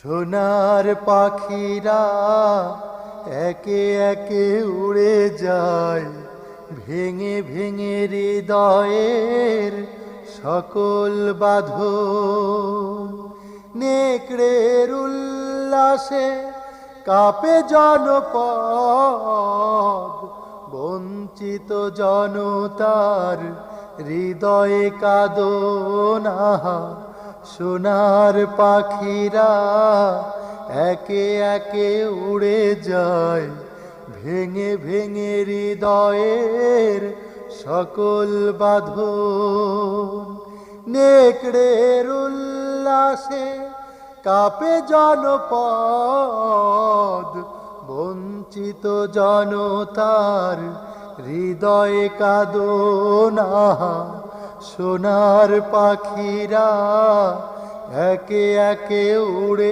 সোনার পাখিরা একে একে উড়ে যায়, ভেঙে ভেঙে হৃদয়ের সকল বাঁধন। নেকড়ের উল্লাসে কাঁপে জনপদ, বঞ্চিত জনতার হৃদয়ে কাঁদনা। সোনার পাখিরা একে একে উড়ে যায়, ভেঙে ভেঙে হৃদয়ের সকল বাঁধন। নেকড়ের উল্লাসে কাঁপে জনপদ, বঞ্চিত জনতার হৃদয়ে কাঁদনা। সোনার পাখিরা একে একে উড়ে